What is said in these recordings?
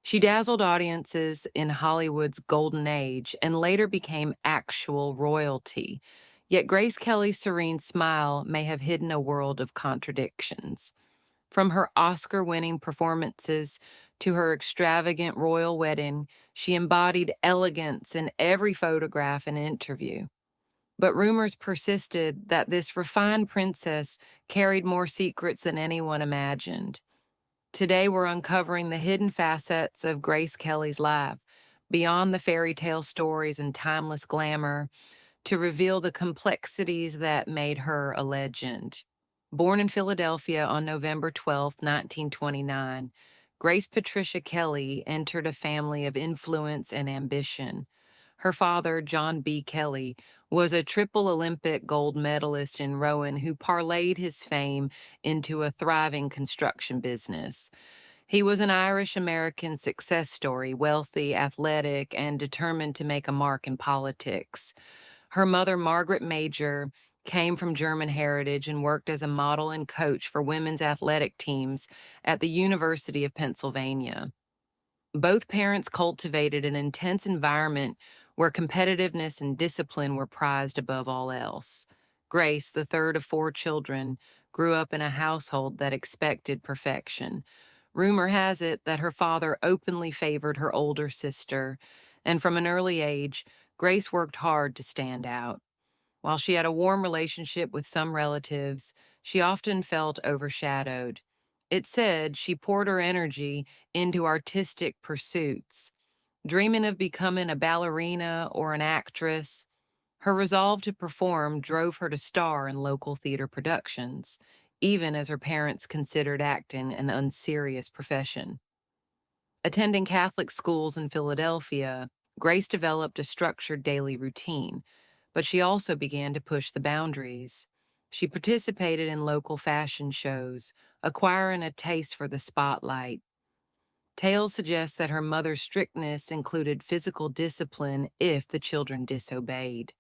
She dazzled audiences in Hollywood's golden age and later became actual royalty. Yet Grace Kelly's serene smile may have hidden a world of contradictions. From her Oscar winning performances to her extravagant royal wedding, she embodied elegance in every photograph and interview. But rumors persisted that this refined princess carried more secrets than anyone imagined. Today, we're uncovering the hidden facets of Grace Kelly's life, beyond the fairy tale stories and timeless glamour, to reveal the complexities that made her a legend. Born in Philadelphia on November 12, 1929, Grace Patricia Kelly entered a family of influence and ambition. Her father, John B. Kelly, was a triple Olympic gold medalist in rowing who parlayed his fame into a thriving construction business. He was an Irish American success story, wealthy, athletic, and determined to make a mark in politics. Her mother, Margaret Majer, came from German heritage and worked as a model and coach for women's athletic teams at the University of Pennsylvania. Both parents cultivated an intense environment where competitiveness and discipline were prized above all else. Grace, the third of four children, grew up in a household that expected perfection. Rumor has it that her father openly favored her older sister, and from an early age, Grace worked hard to stand out. While she had a warm relationship with some relatives, she often felt overshadowed. It said she poured her energy into artistic pursuits, dreaming of becoming a ballerina or an actress. Her resolve to perform drove her to star in local theater productions, even as her parents considered acting an unserious profession. Attending Catholic schools in Philadelphia, Grace developed a structured daily routine, but she also began to push the boundaries. She participated in local fashion shows, acquiring a taste for the spotlight. Tales suggest that her mother's strictness included physical discipline if the children disobeyed.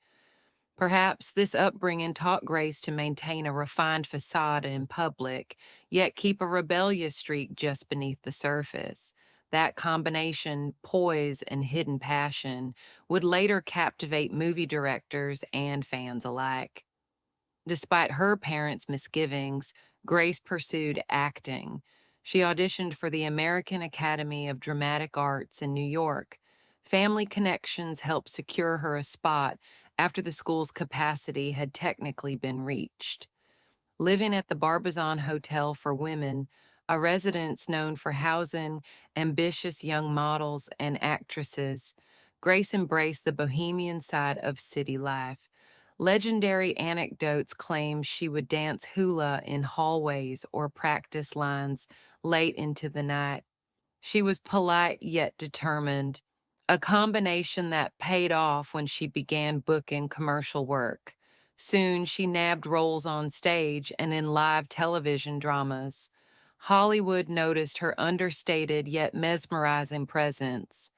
Perhaps this upbringing taught Grace to maintain a refined facade in public, yet keep a rebellious streak just beneath the surface. That combination, poise and hidden passion, would later captivate movie directors and fans alike. Despite her parents' misgivings, Grace pursued acting. She auditioned for the American Academy of Dramatic Arts in New York. Family connections helped secure her a spot after the school's capacity had technically been reached. Living at the Barbizon Hotel for Women, a residence known for housing ambitious young models and actresses, Grace embraced the bohemian side of city life. Legendary anecdotes claim she would dance hula in hallways or practice lines late into the night. She was polite yet determined, a combination that paid off when she began booking commercial work. Soon, she nabbed roles on stage and in live television dramas. Hollywood noticed her understated yet mesmerizing presence.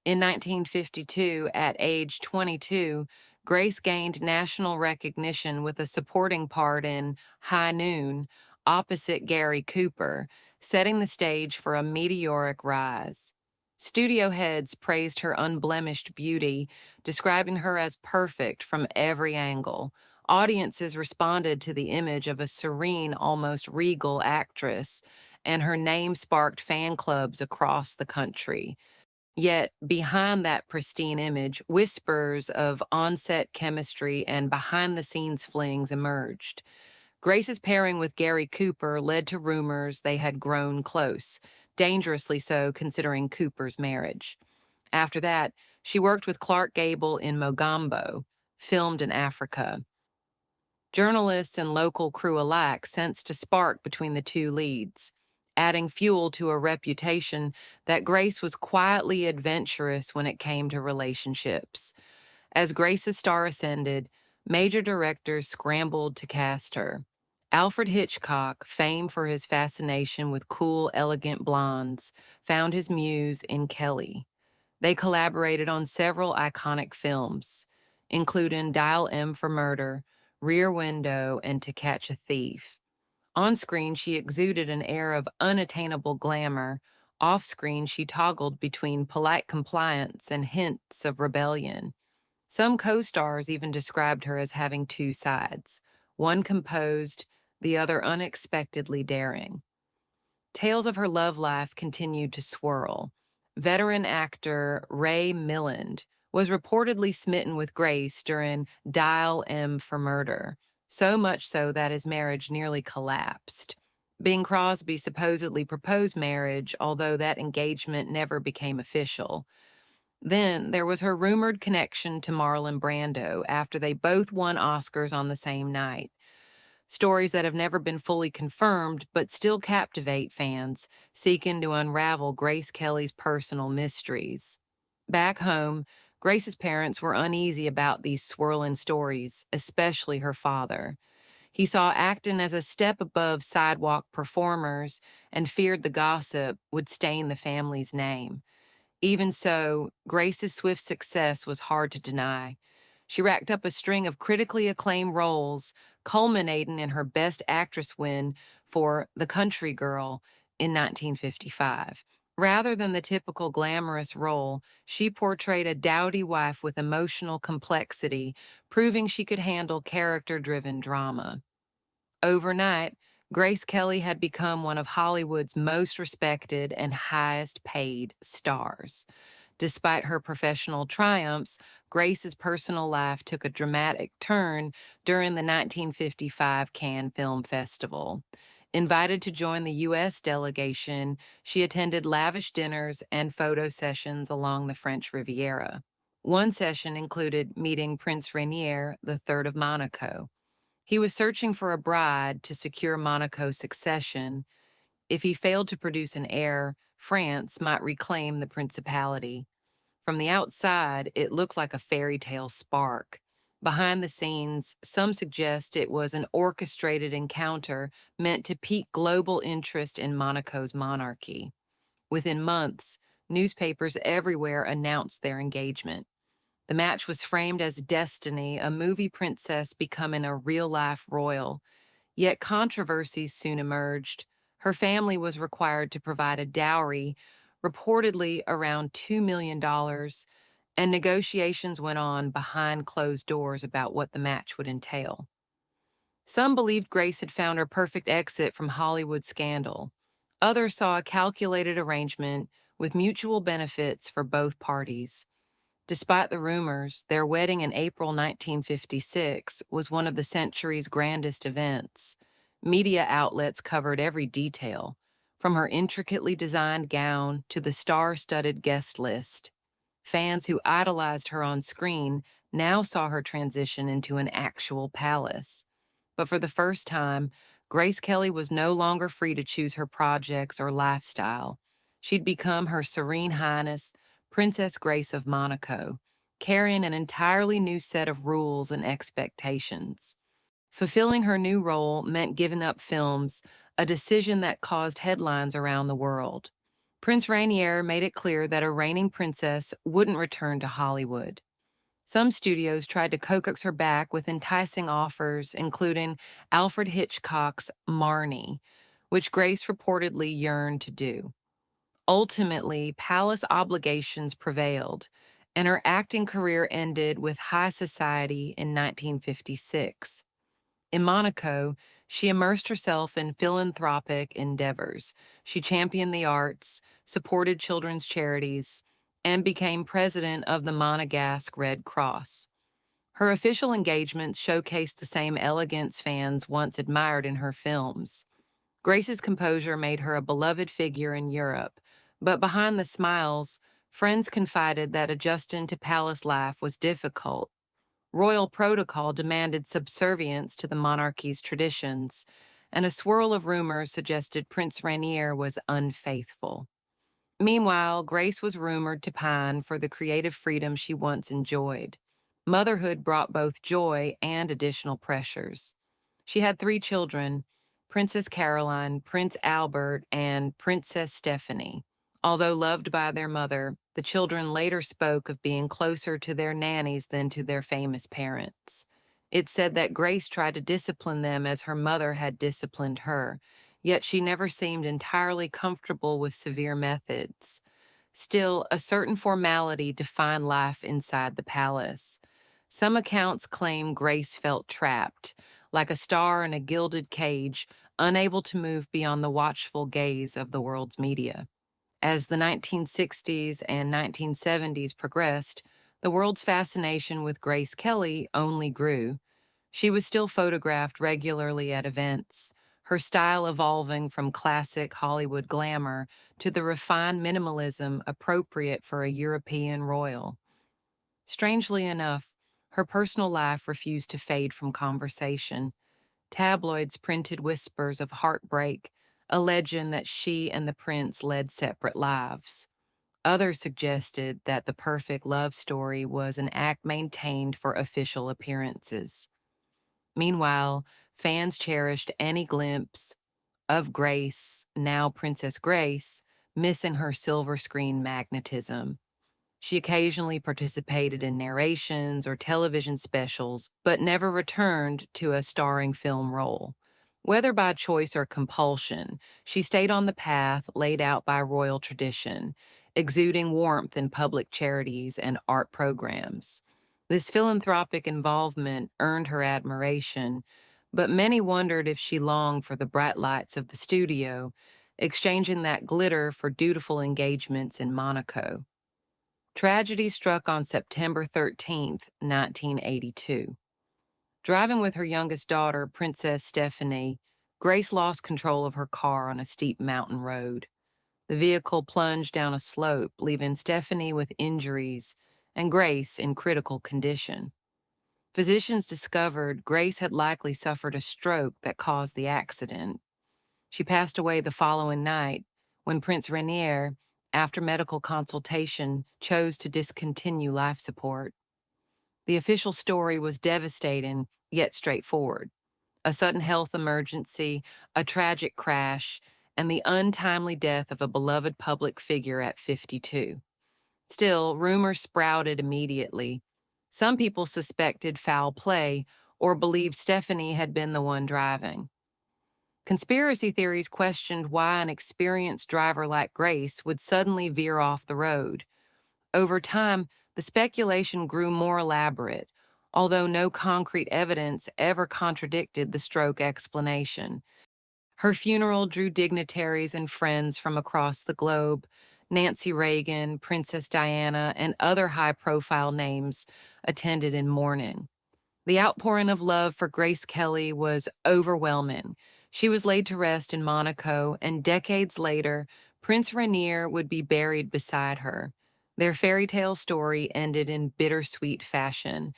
In 1952, at age 22, Grace gained national recognition with a supporting part in High Noon, opposite Gary Cooper, setting the stage for a meteoric rise. Studio heads praised her unblemished beauty, describing her as perfect from every angle. Audiences responded to the image of a serene, almost regal actress, and her name sparked fan clubs across the country. Yet, behind that pristine image, whispers of on-set chemistry and behind-the-scenes flings emerged. Grace's pairing with Gary Cooper led to rumors they had grown close, dangerously so considering Cooper's marriage. After that, she worked with Clark Gable in Mogambo, filmed in Africa. Journalists and local crew alike sensed a spark between the two leads, adding fuel to a reputation that Grace was quietly adventurous when it came to relationships. As Grace's star ascended, major directors scrambled to cast her. Alfred Hitchcock, famed for his fascination with cool, elegant blondes, found his muse in Kelly. They collaborated on several iconic films, including Dial M for Murder, Rear Window, and To Catch a Thief. On screen, she exuded an air of unattainable glamour, Off screen, she toggled between polite compliance and hints of rebellion. Some co stars even described her as having two sides, one composed, the other unexpectedly daring. Tales of her love life continued to swirl. Veteran actor Ray Milland was reportedly smitten with Grace during Dial M for Murder, so much so that his marriage nearly collapsed. Bing Crosby supposedly proposed marriage, although that engagement never became official. Then there was her rumored connection to Marlon Brando after they both won Oscars on the same night. Stories that have never been fully confirmed but still captivate fans seeking to unravel Grace Kelly's personal mysteries. Back home, Grace's parents were uneasy about these swirling stories, especially her father. He saw acting as a step above sidewalk performers and feared the gossip would stain the family's name. Even so, Grace's swift success was hard to deny. She racked up a string of critically acclaimed roles, culminating in her Best Actress win for The Country Girl in 1955. Rather than the typical glamorous role, she portrayed a dowdy wife with emotional complexity, proving she could handle character-driven drama. Overnight, Grace Kelly had become one of Hollywood's most respected and highest paid stars. Despite her professional triumphs, Grace's personal life took a dramatic turn during the 1955 Cannes Film Festival. Invited to join the U.S. delegation, she attended lavish dinners and photo sessions along the French Riviera. One session included meeting Prince Rainier III of Monaco. He was searching for a bride to secure Monaco's succession. If he failed to produce an heir, France might reclaim the principality. From the outside, it looked like a fairy tale spark. Behind the scenes, some suggest it was an orchestrated encounter meant to pique global interest in Monaco's monarchy. Within months, newspapers everywhere announced their engagement. The match was framed as destiny, a movie princess becoming a real-life royal. Yet controversies soon emerged. Her family was required to provide a dowry, reportedly around $2 million, and negotiations went on behind closed doors about what the match would entail. Some believed Grace had found her perfect exit from Hollywood scandal. Others saw a calculated arrangement with mutual benefits for both parties. Despite the rumors, their wedding in April 1956 was one of the century's grandest events. Media outlets covered every detail, from her intricately designed gown to the star-studded guest list. Fans who idolized her on screen now saw her transition into an actual palace. But for the first time, Grace Kelly was no longer free to choose her projects or lifestyle. She'd become Her Serene Highness, Princess Grace of Monaco, carrying an entirely new set of rules and expectations. Fulfilling her new role meant giving up films, a decision that caused headlines around the world. Prince Rainier made it clear that a reigning princess wouldn't return to Hollywood. Some studios tried to coax her back with enticing offers, including Alfred Hitchcock's Marnie, which Grace reportedly yearned to do. Ultimately, palace obligations prevailed, and her acting career ended with high society in 1956. In Monaco, she immersed herself in philanthropic endeavors. She championed the arts, supported children's charities, and became president of the Monegasque Red Cross. Her official engagements showcased the same elegance fans once admired in her films. Grace's composure made her a beloved figure in Europe, but behind the smiles, friends confided that adjusting to palace life was difficult. Royal protocol demanded subservience to the monarchy's traditions, and a swirl of rumors suggested Prince Rainier was unfaithful. Meanwhile, Grace was rumored to pine for the creative freedom she once enjoyed. Motherhood brought both joy and additional pressures. She had three children, Princess Caroline, Prince Albert, and Princess Stephanie. Although loved by their mother, the children later spoke of being closer to their nannies than to their famous parents. It said that Grace tried to discipline them as her mother had disciplined her, yet she never seemed entirely comfortable with severe methods. Still, a certain formality defined life inside the palace. Some accounts claim Grace felt trapped, like a star in a gilded cage, unable to move beyond the watchful gaze of the world's media. As the 1960s and 1970s progressed, the world's fascination with Grace Kelly only grew. She was still photographed regularly at events, her style evolving from classic Hollywood glamour to the refined minimalism appropriate for a European royal. Strangely enough, her personal life refused to fade from conversation. Tabloids printed whispers of heartbreak, a legend that she and the prince led separate lives. Others suggested that the perfect love story was an act maintained for official appearances. Meanwhile, fans cherished any glimpse of Grace, now Princess Grace, missing her silver screen magnetism. She occasionally participated in narrations or television specials, but never returned to a starring film role. Whether by choice or compulsion, she stayed on the path laid out by royal tradition, exuding warmth in public charities and art programs. This philanthropic involvement earned her admiration, but many wondered if she longed for the bright lights of the studio, exchanging that glitter for dutiful engagements in Monaco. Tragedy struck on September 13th, 1982. Driving with her youngest daughter, Princess Stephanie, Grace lost control of her car on a steep mountain road. The vehicle plunged down a slope, leaving Stephanie with injuries and Grace in critical condition. Physicians discovered Grace had likely suffered a stroke that caused the accident. She passed away the following night when Prince Rainier, after medical consultation, chose to discontinue life support. The official story was devastating, yet straightforward. A sudden health emergency, a tragic crash, and the untimely death of a beloved public figure at 52. Still, rumors sprouted immediately. Some people suspected foul play or believed Stephanie had been the one driving. Conspiracy theories questioned why an experienced driver like Grace would suddenly veer off the road. Over time, the speculation grew more elaborate, although no concrete evidence ever contradicted the stroke explanation. Her funeral drew dignitaries and friends from across the globe. Nancy Reagan, Princess Diana, and other high profile names attended in mourning. The outpouring of love for Grace Kelly was overwhelming. She was laid to rest in Monaco, and decades later, Prince Rainier would be buried beside her. Their fairy tale story ended in bittersweet fashion,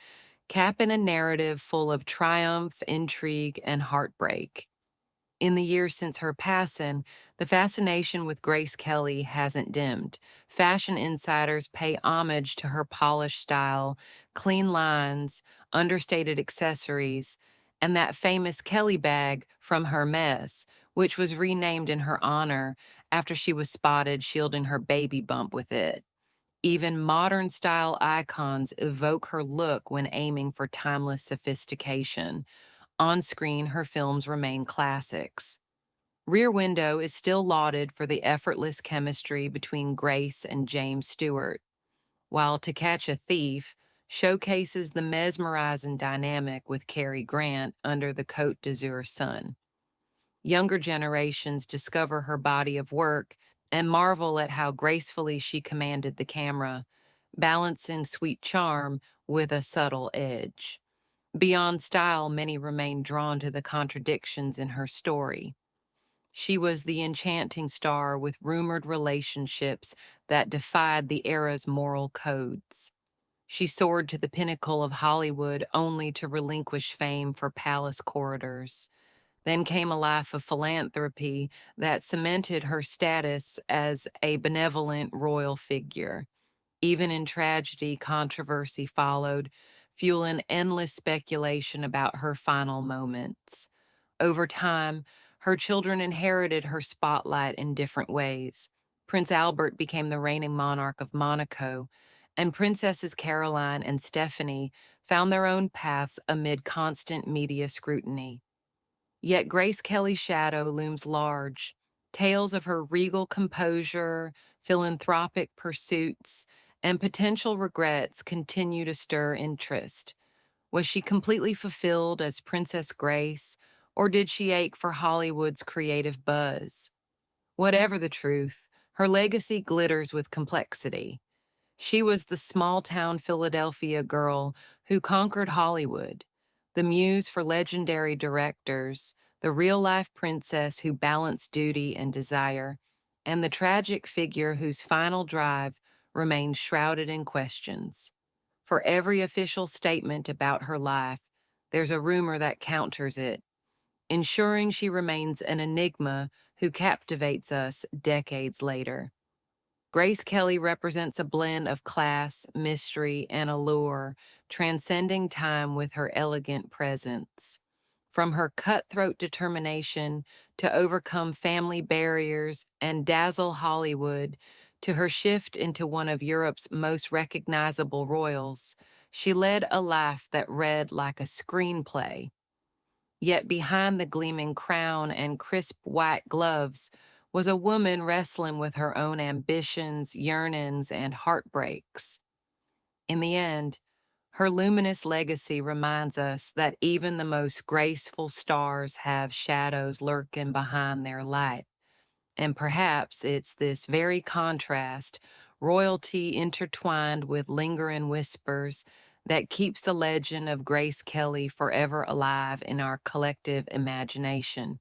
capping a narrative full of triumph, intrigue, and heartbreak. In the years since her passing, the fascination with Grace Kelly hasn't dimmed. Fashion insiders pay homage to her polished style, clean lines, understated accessories, and that famous Kelly bag from Hermes, which was renamed in her honor after she was spotted shielding her baby bump with it. Even modern style icons evoke her look when aiming for timeless sophistication. On screen, her films remain classics. Rear Window is still lauded for the effortless chemistry between Grace and James Stewart, while To Catch a Thief showcases the mesmerizing dynamic with Cary Grant under the Côte d'Azur sun. Younger generations discover her body of work and marvel at how gracefully she commanded the camera, balancing sweet charm with a subtle edge. Beyond style, many remain drawn to the contradictions in her story. She was the enchanting star with rumored relationships that defied the era's moral codes. She soared to the pinnacle of Hollywood only to relinquish fame for palace corridors. Then came a life of philanthropy that cemented her status as a benevolent royal figure. Even in tragedy, controversy followed, fueling endless speculation about her final moments. Over time, her children inherited her spotlight in different ways. Prince Albert became the reigning monarch of Monaco, and Princesses Caroline and Stephanie found their own paths amid constant media scrutiny. Yet Grace Kelly's shadow looms large. Tales of her regal composure, philanthropic pursuits, and potential regrets continue to stir interest. Was she completely fulfilled as Princess Grace, or did she ache for Hollywood's creative buzz? Whatever the truth, her legacy glitters with complexity. She was the small town Philadelphia girl who conquered Hollywood, the muse for legendary directors, the real life princess who balanced duty and desire, and the tragic figure whose final drive remains shrouded in questions. For every official statement about her life, there's a rumor that counters it, ensuring she remains an enigma who captivates us decades later. Grace Kelly represents a blend of class, mystery, and allure, transcending time with her elegant presence. From her cutthroat determination to overcome family barriers and dazzle Hollywood, to her shift into one of Europe's most recognizable royals, she led a life that read like a screenplay. Yet behind the gleaming crown and crisp white gloves was a woman wrestling with her own ambitions, yearnings, and heartbreaks. In the end, her luminous legacy reminds us that even the most graceful stars have shadows lurking behind their light. And perhaps it's this very contrast, royalty intertwined with lingering whispers, that keeps the legend of Grace Kelly forever alive in our collective imagination.